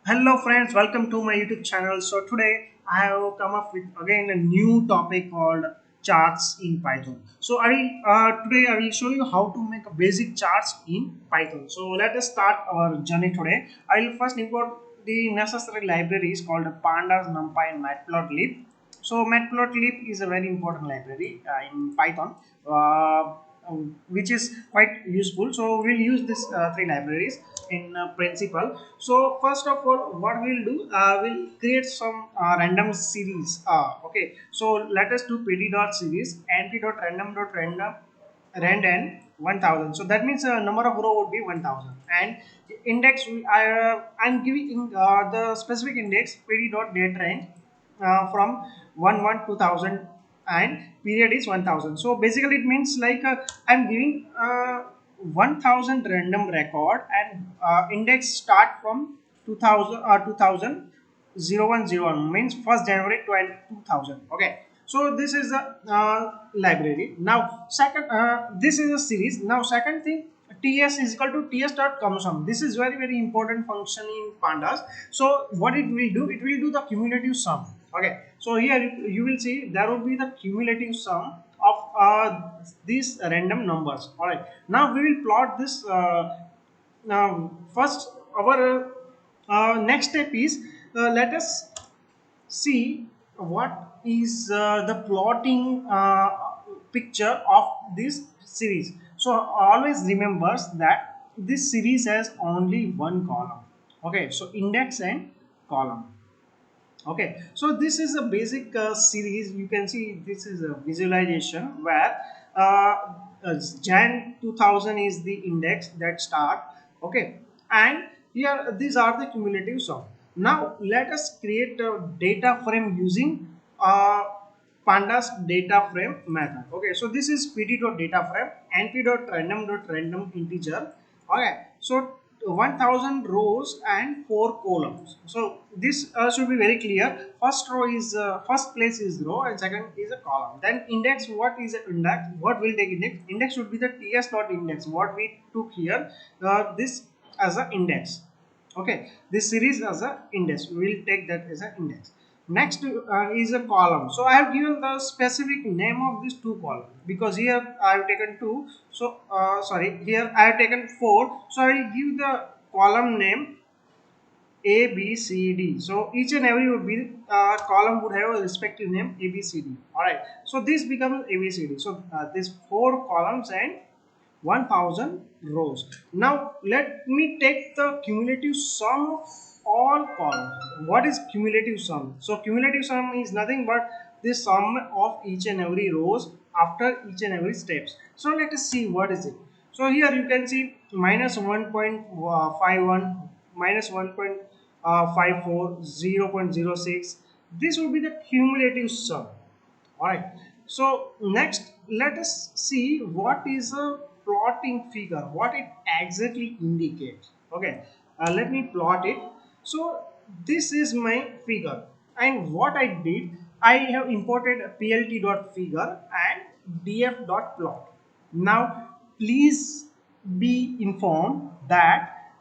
Hello friends, welcome to my YouTube channel. So today I have come up with again a new topic called charts in Python. So today I will show you how to make a basic charts in Python. So let us start our journey today. I will first import the necessary libraries called pandas, numpy and matplotlib. So matplotlib is a very important library in Python. Which is quite useful. So we'll use this three libraries in principle. So first of all, what we'll do, we'll create some random series. Okay, so let us do pd.series and p.random.random rand 1000. So that means number of row would be 1000 and index I'm giving the specific index pd.daterange from 11 2000 and period is 1000. So basically it means like I'm giving 1000 random record and index start from 2000 2000 0101 means 1st January 2000. Okay, so this is the library. Now second, this is a series. Now second thing, ts is equal to ts.CumulativeSum. This is very important function in pandas. So what it will do, it will do the cumulative sum. Okay, so here you will see there will be the cumulative sum of these random numbers. All right, now we will plot this. Now first our next step is, let us see what is the plotting picture of this series. So always remembers that this series has only one column. Okay, so index and column. Okay, so this is a basic series. You can see this is a visualization where Jan 2000 is the index that start. Okay, and here these are the cumulative sum. Now let us create a data frame using pandas data frame method. Okay, so this is pd.dataframe and p.random.random integer. Okay, so 1000 rows and 4 columns. So this should be very clear. First row is first place is row and second is a column. Then index, what is an index? What will take index? Index should be the ts dot index. What we took here, this as an index. Okay, this series as a index. We will take that as an index. Next is a column. So I have given the specific name of these two columns because here I have taken two. So sorry, here I have taken four. So I will give the column name A, B, C, D. So each and every would be column would have a respective name A, B, C, D. All right. So this becomes A, B, C, D. So these four columns and 1000 rows. Now let me take the cumulative sum of all columns. What is cumulative sum? So cumulative sum is nothing but the sum of each and every rows after each and every steps. So let us see what is it. So here you can see minus 1.51, minus 1.54, 0.06. This will be the cumulative sum. All right, so next let us see what is a plotting figure, what it exactly indicates. Okay, let me plot it. So this is my figure, and what I did, I have imported plt.figure and df.plot. Now please be informed that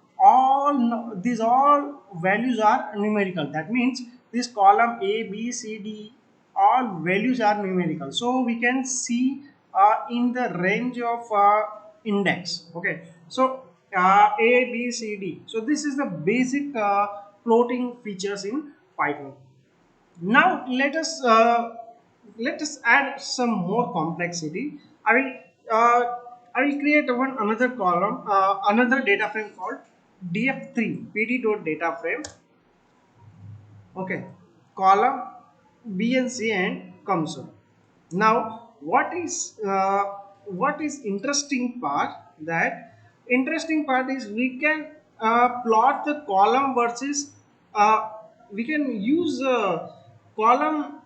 these all values are numerical. That means this column A, B, C, D, all values are numerical. So we can see in the range of index. Okay, so A, B, C, D. So this is the basic plotting features in Python. Now let us add some more complexity. I will uh, I will create another column, another data frame called df3 pd.dataframe. Okay, column B and C and console. Now what is interesting part, that interesting part is we can plot the column versus uh, we can use column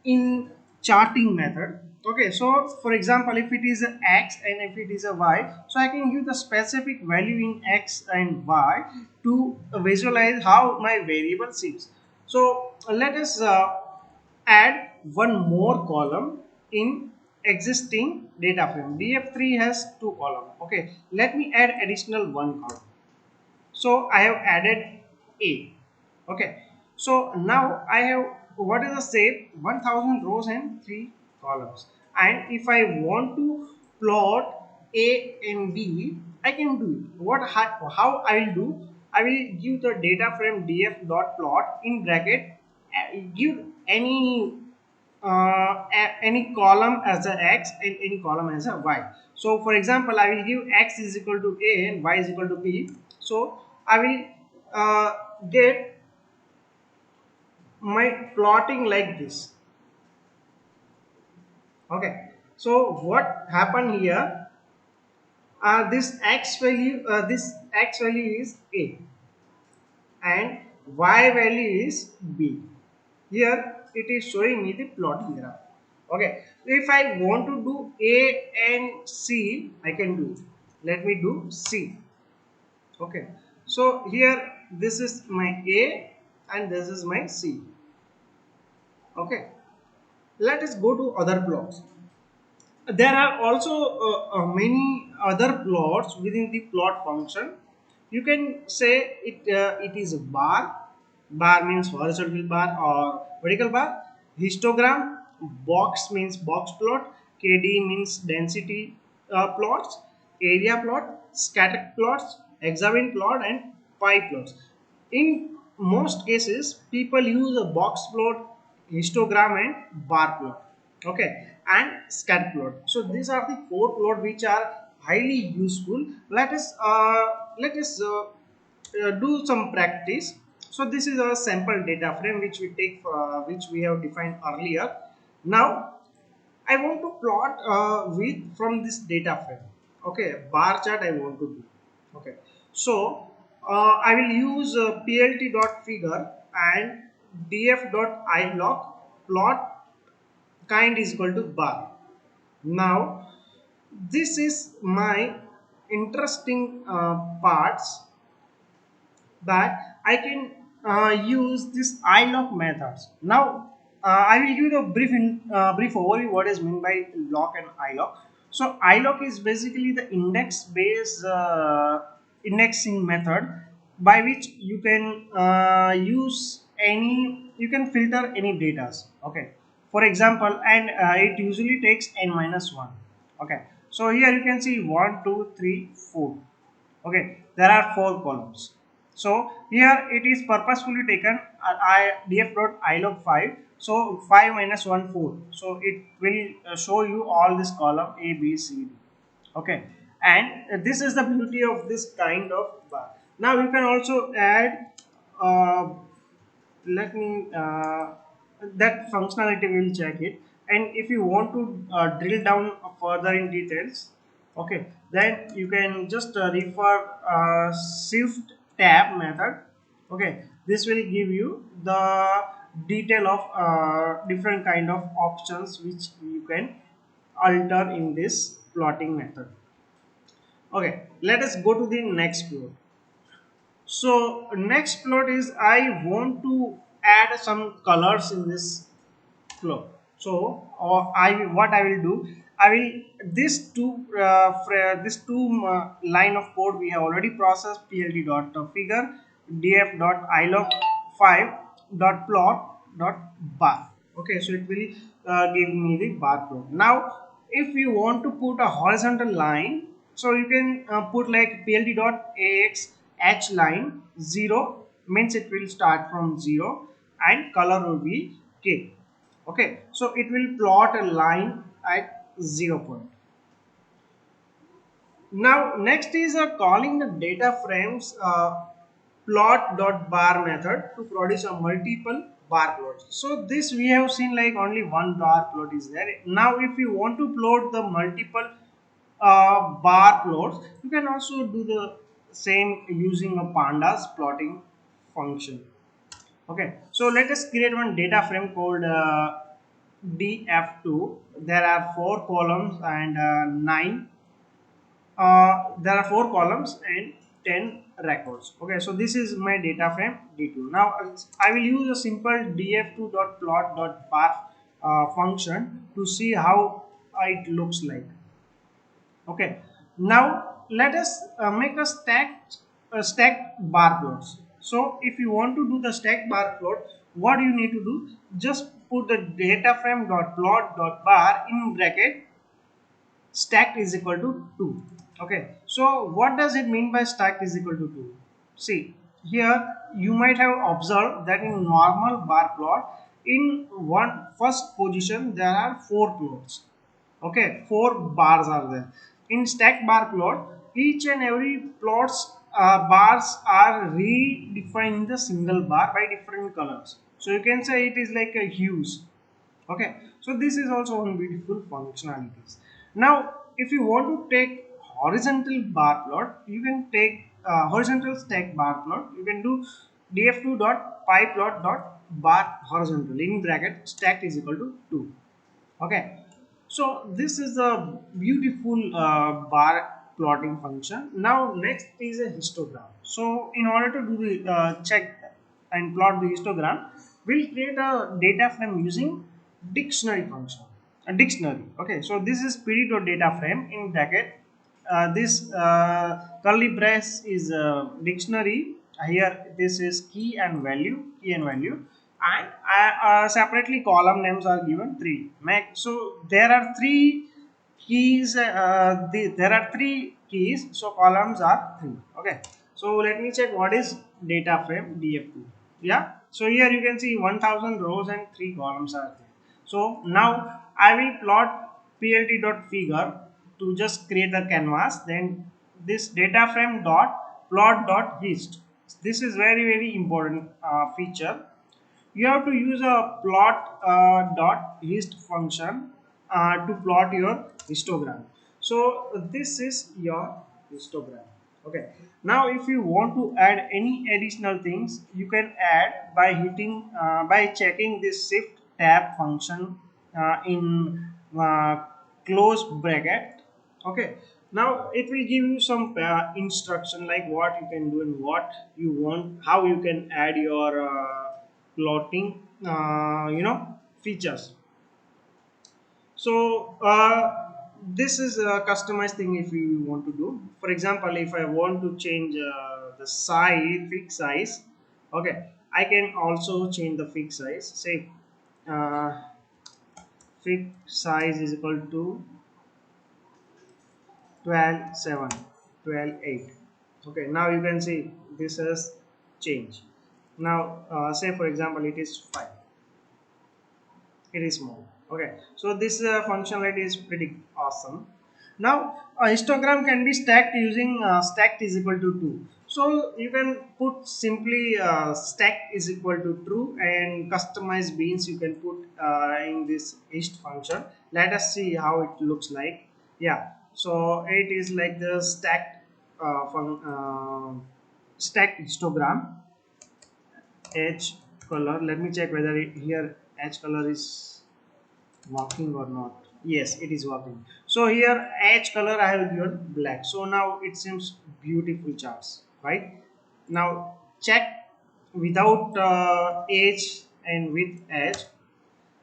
in charting method. Okay, so for example, if it is a x and if it is a y, so I can give the specific value in x and y to visualize how my variable seems. So let us add one more column in existing data frame. df3 has two columns. Okay, let me add additional one column. So I have added A. Okay, so now I have what is the shape 1000 rows and 3 columns, and if I want to plot A and B, I can do it. How I will do? I will give the data frame df dot plot in bracket, give any column as a x and any column as a y. So for example, I will give x is equal to a and y is equal to b. So I will get my plotting like this. Okay, so what happened here, this x value is a and y value is b. Here it is showing me the plotting graph. Okay, if I want to do a and c, I can do. Let me do c. Okay, so here this is my a and this is my c. Okay, let us go to other plots. There are also many other plots within the plot function. You can say it is a bar. Bar means horizontal bar or vertical bar. Histogram. Box means box plot. KD means density plots. Area plot. Scatter plots. Hexagon plot and pie plots. In most cases people use a box plot, histogram and bar plot. Okay, and scatter plot. So these are the four plot which are highly useful. Let us do some practice. So this is a sample data frame which we take which we have defined earlier. Now I want to plot with from this data frame. Okay, bar chart I want to do. Okay, so I will use plt.figure and df.ilog plot kind is equal to bar. Now this is my interesting parts that I can use this iLock methods. Now I will give you a brief overview what is meant by lock and iLock. So iLock is basically the index based indexing method by which you can you can filter any data. Okay, for example, and it usually takes n minus 1. Okay, so here you can see 1 2 3 4. Okay, there are 4 columns. So here it is purposefully taken df.ilog 5. So 5 minus 1 4. So it will show you all this column A B C D. Okay, and this is the beauty of this kind of bar. Now you can also add uh, let me that functionality will check it, and if you want to drill down further in details, okay, then you can just refer shift tab method. Okay, this will give you the detail of different kind of options which you can alter in this plotting method. Okay, let us go to the next plot. So next plot is I want to add some colors in this flow. So I what I will do, I will this two line of code we have already processed. Plt dot figure df dot ilog 5 dot plot dot bar. Okay, so it will give me the bar plot. Now if you want to put a horizontal line, so you can put like plt dot ax h line 0 means it will start from 0 and color will be k. Okay, so it will plot a line at 0 point. Now next is calling the data frames plot dot bar method to produce a multiple bar plots. So this we have seen like only one bar plot is there. Now if you want to plot the multiple bar plots, you can also do the same using a pandas plotting function. Okay, so let us create one data frame called df2. There are 4 columns and 9 there are 4 columns and 10 records. Okay, so this is my data frame d2. Now I will use a simple df2.plot.bar function to see how it looks like. Okay, now let us make a stacked bar plots. So if you want to do the stack bar plot, what you need to do, just put the data frame dot plot dot bar in bracket stacked is equal to 2. Okay, so what does it mean by stacked is equal to 2? See, here you might have observed that in normal bar plot, in one first position there are 4 plots. Okay, 4 bars are there. In stack bar plot, each and every plots bars are redefined in the single bar by different colors, so you can say it is like a hues. Okay, so this is also one beautiful functionalities. Now if you want to take horizontal bar plot, you can take horizontal stack bar plot. You can do df2 dot py plot dot bar horizontal in bracket stacked is equal to 2. Okay, so this is a beautiful bar plotting function. Now next is a histogram. So in order to do the check and plot the histogram, we'll create a data frame using dictionary function, a dictionary. Okay, so this is pd.data frame in bracket. This curly brace is a dictionary. Here this is key and value, and separately column names are given 3. So there are 3 keys. There are 3 keys, so columns are 3. Okay, so let me check what is data frame df2. Yeah, so here you can see 1000 rows and 3 columns are there. So now I will plot plt.figure to just create the canvas. Then this data frame dot plot dot hist. This is very important feature. You have to use a plot dot hist function to plot your histogram. So this is your histogram. Okay, now if you want to add any additional things, you can add by hitting by checking this shift tab function in close bracket. Okay, now it will give you some instruction like what you can do and what you want, how you can add your plotting features. So this is a customized thing if you want to do. For example, if I want to change the size, fixed size, okay, I can also change the fixed size. Say uh, fixed size is equal to 12.7, 12.8. Okay, now you can see this has changed. Now say for example it is 5, it is small. Okay, so this functionality is pretty awesome. Now a histogram can be stacked using stacked is equal to 2. So you can put simply stacked is equal to true, and customized beans you can put in this hist function. Let us see how it looks like. Yeah, so it is like the stacked stacked histogram. Edge color, let me check whether here edge color is working or not. Yes, it is working. So here edge color I have given black, so now it seems beautiful charts, right? Now check without edge and with edge.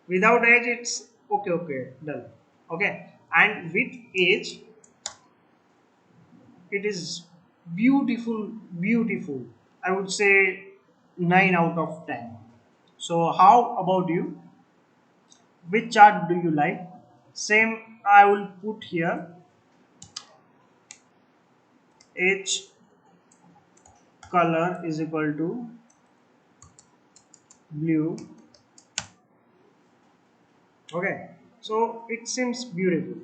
Without edge it's okay, done. Okay, and with edge it is beautiful. I would say 9 out of 10. So how about you? Which chart do you like? Same, I will put here H color is equal to blue. Okay, so it seems beautiful.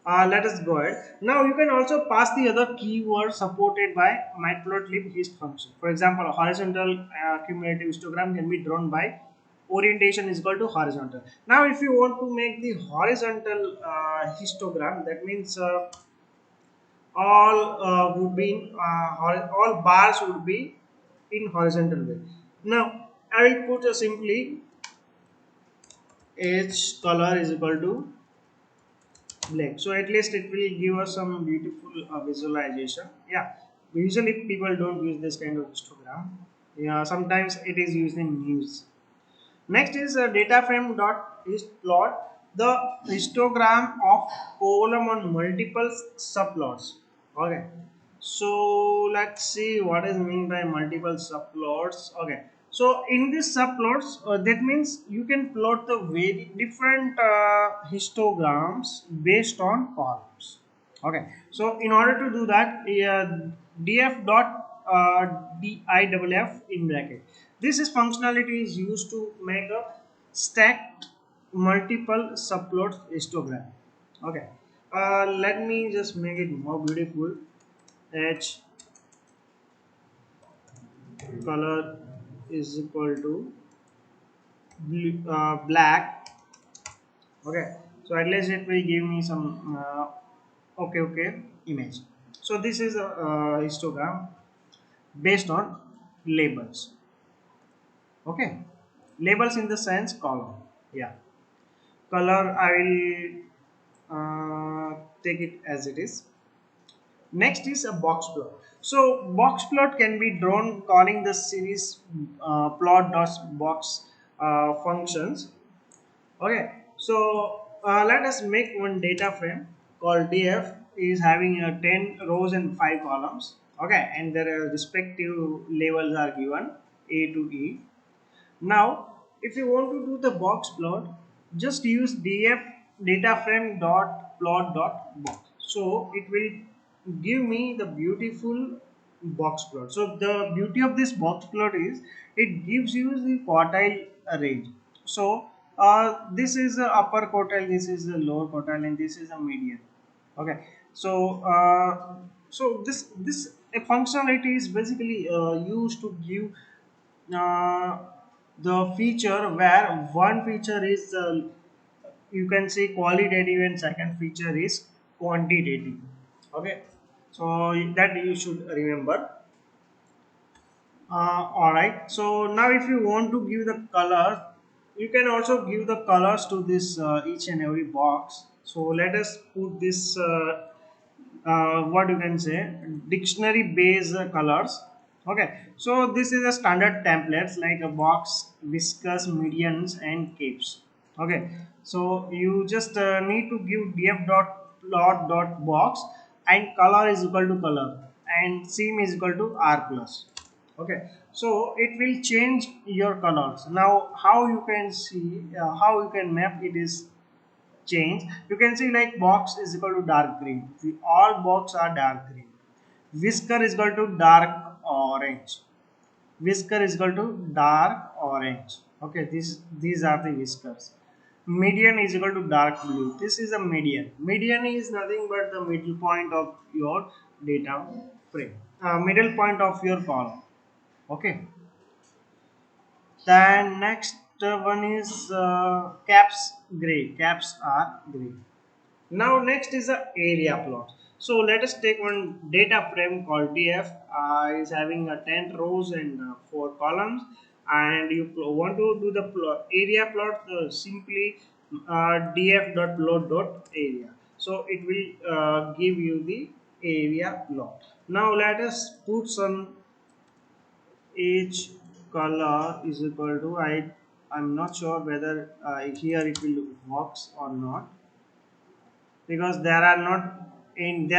Let us go ahead. Now you can also pass the other keyword supported by matplotlib hist function. For example, a horizontal cumulative histogram can be drawn by orientation is equal to horizontal. Now if you want to make the horizontal histogram, that means all would be in, all bars would be in horizontal way. Now I will put a simply H color is equal to black, so at least it will give us some beautiful visualization. Yeah, usually people don't use this kind of histogram. Yeah, sometimes it is used in news. Next is data frame dot is plot the histogram of column on multiple subplots. Okay, So let's see what is mean by multiple subplots. Okay, so in this subplots, that means you can plot the very different histograms based on columns. Okay, so in order to do that, df dot diff in bracket, this is functionality is used to make a stacked multiple subplot histogram. Okay, let me just make it more beautiful. H color is equal to black. Okay, so at least it will give me some okay image. So this is a histogram based on labels. Okay, labels in the sense column. Yeah, color I will take it as it is. Next is a box plot. So box plot can be drawn calling the series plot dot box functions. Okay, so let us make one data frame called df is having 10 rows and 5 columns. Okay, and their respective labels are given A to E. Now, if you want to do the box plot, just use df dataframe dot plot dot box. So it will give me the beautiful box plot. So the beauty of this box plot is it gives you the quartile range. So this is the upper quartile, this is the lower quartile, and this is a median. Okay, so this functionality is basically used to give uh, the feature where one feature is you can say qualitative and second feature is quantitative. Okay, so that you should remember. All right, so now if you want to give the colors, you can also give the colors to this each and every box. So let us put this what you can say dictionary based colors. Okay, so this is a standard templates like a box, whiskers, medians, and capes. Okay, so you just need to give df dot plot dot box and color is equal to color and seam is equal to r plus. Okay, so it will change your colors. Now how you can see how you can map it is change. You can see like box is equal to dark green. All box are dark green. Whisker is equal to dark orange. Whisker is equal to dark orange. Okay, these are the whiskers. Median is equal to dark blue. This is a median. Median is nothing but the middle point of your data frame. Middle point of your column. Okay. Then next one is caps gray. Caps are gray. Now next is the area plot. So let us take one data frame called df is having 10 rows and 4 columns, and you want to do the area plot, simply df.plot.area. So it will give you the area plot. Now let us put some each color is equal to I'm not sure whether here it will works or not, because there are not any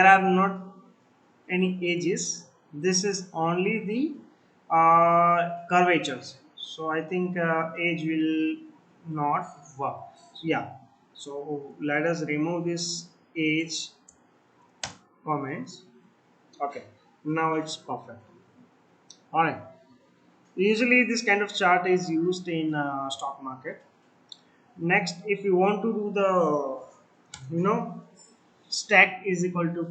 edges. This is only the curvatures, so I think edge will not work. So, yeah, so let us remove this edge comments. Okay, now it's perfect. All right, usually this kind of chart is used in stock market. Next, if you want to do the stack is equal to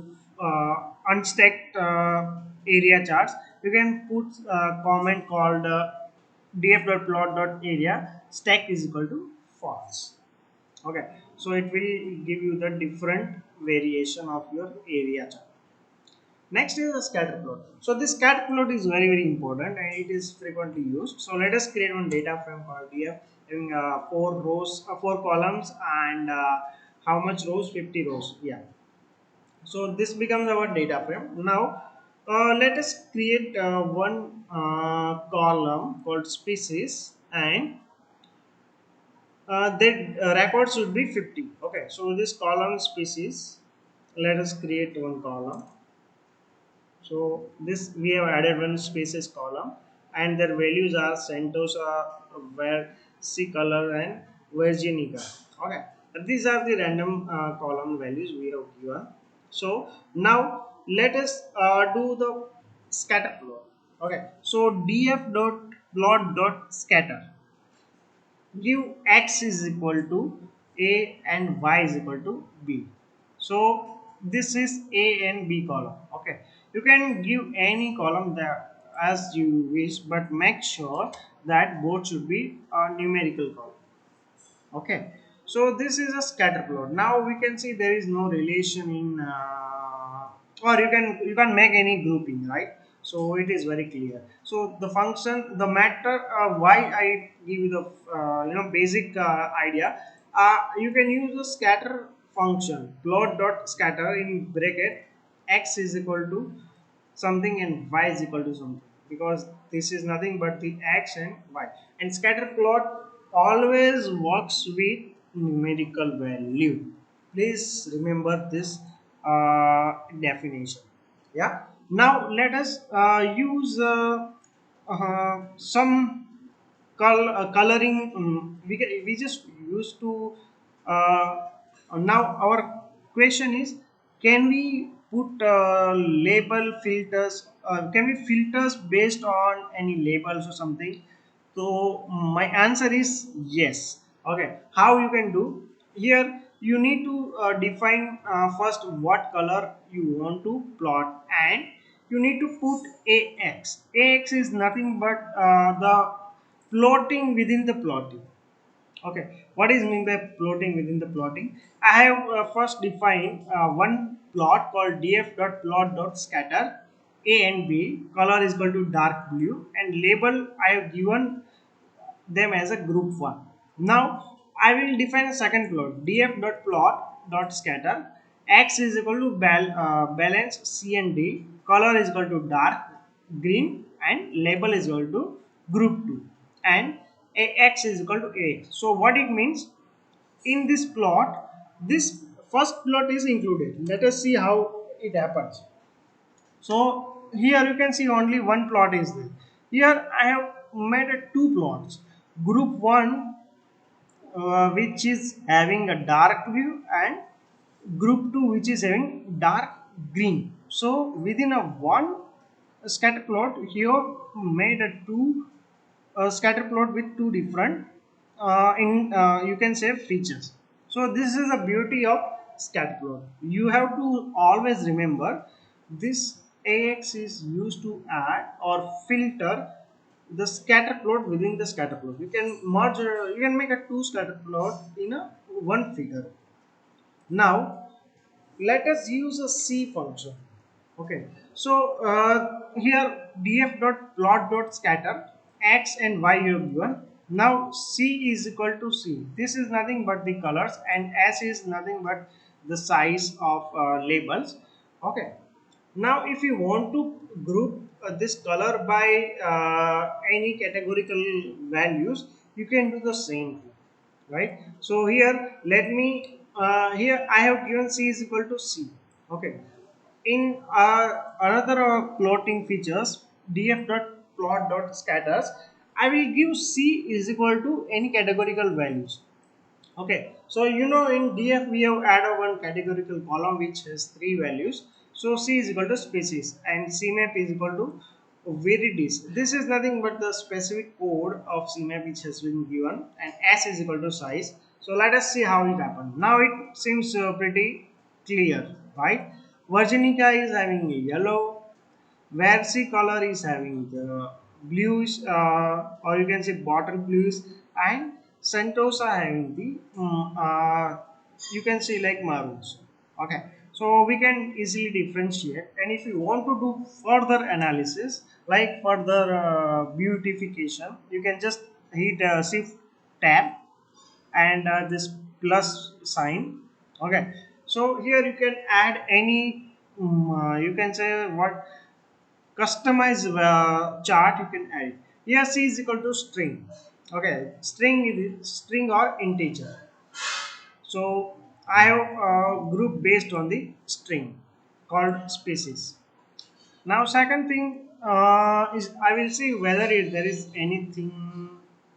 unstacked area charts, you can put a comment called df.plot.area stack is equal to false. Okay, so it will give you the different variation of your area chart. Next is the scatter plot. So this scatter plot is very important and it is frequently used. So let us create one data frame called df having 4 columns and how much rows? 50 rows. Yeah, so this becomes our data frame. Now let us create one column called species, and that record should be 50. Okay, so this column species, let us create one column. So this we have added one spaces column, and their values are Sentosa, where C color and Virginica. Okay, these are the random column values we have given. So now let us do the scatter plot. Okay, so df dot plot dot scatter give x is equal to a and y is equal to b. So this is a and b column. Okay, you can give any column there as you wish, but make sure that both should be a numerical column. Okay, so this is a scatter plot. Now we can see there is no relation in or you can make any grouping, right? So it is very clear. So the function, the matter, why I give you the basic idea. You can use the scatter function plot dot scatter in bracket x is equal to something and y is equal to something, because this is nothing but the x and y, and scatter plot always works with numerical value. Please remember this definition. Yeah, now let us use some coloring. We just used to now our question is, can we put label filters, can we filters based on any labels or something? So my answer is yes. Okay, how you can do here, you need to define first what color you want to plot, and you need to put ax is nothing but the plotting within the plotting. Okay, what is mean by plotting within the plotting? I have first defined one plot called df.plot.scatter a and b, color is equal to dark blue, and label I have given them as a group 1. Now I will define a second plot df.plot.scatter x is equal to balance c and d, color is equal to dark green, and label is equal to group 2, and ax is equal to a. So what it means, in this plot, this first plot is included. Let us see how it happens. So here you can see only one plot is there. Here I have made two plots. Group 1 which is having a dark blue, and group 2 which is having dark green. So within a one scatter plot, here made a two scatter plot with two different in you can say features. So this is the beauty of scatter plot. You have to always remember this ax is used to add or filter the scatter plot within the scatter plot. You can merge, you can make a two scatter plot in a one figure. Now let us use a C function. Okay, so here df dot plot dot scatter x and y you have given. Now C is equal to C. This is nothing but the colors, and S is nothing but the size of labels. Okay. Now if you want to group this color by any categorical values, you can do the same thing, right? So here let me here I have given C is equal to C. Okay, in another plotting features df dot plot dot scatters, I will give C is equal to any categorical values. Okay, so in df we have added one categorical column which has three values. So C is equal to species, and CMAP is equal to varieties. This is nothing but the specific code of CMAP which has been given, and S is equal to size. So let us see how it happens. Now it seems pretty clear, right? Virginica is having a yellow, where C color is having the bluish or you can say bottle bluish, and Sentosa having the you can say like maroons. Okay, so we can easily differentiate, and if you want to do further analysis like further beautification, you can just hit shift tab and this plus sign. Okay, so here you can add any you can say what customize chart you can add. Here C is equal to string. Okay, string is string or integer. So I have a group based on the string called species. Now second thing is I will see whether there is anything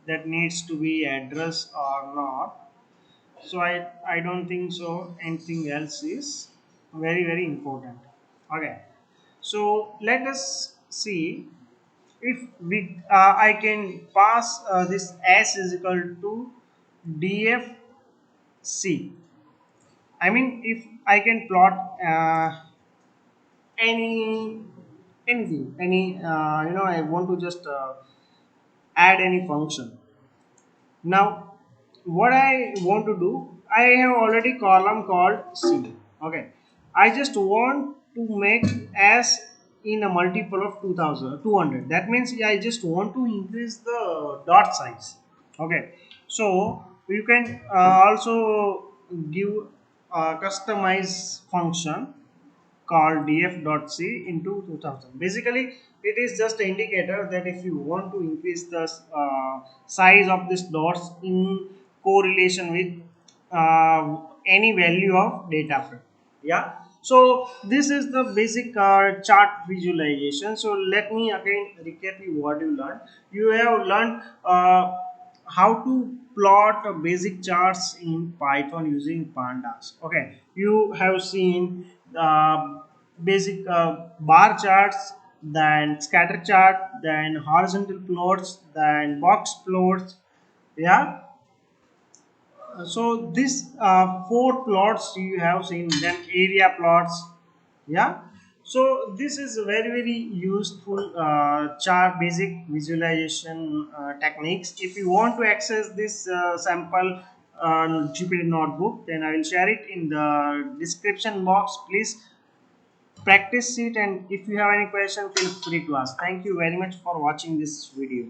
that needs to be addressed or not. So I don't think so. Anything else is very important. Okay. So let us see if we I can pass this s is equal to dfc. I mean if I can plot any anything any I want to just add any function. Now, what I want to do, I have already column called C. Okay, I just want to make S in a multiple of 200. That means I just want to increase the dot size. Okay, so you can also give a customize function called df.c into 2000. Basically, it is just an indicator that if you want to increase the size of these dots in correlation with any value of data frame. Yeah. So this is the basic chart visualization. So let me again recap you what you learned. You have learned how to plot basic charts in Python using pandas. Okay, you have seen basic bar charts, then scatter chart, then horizontal plots, then box plots. Yeah, so this four plots you have seen, then area plots. Yeah, so this is a very useful chart basic visualization techniques. If you want to access this sample Jupyter notebook, then I will share it in the description box. Please practice it, and if you have any question, feel free to ask. Thank you very much for watching this video.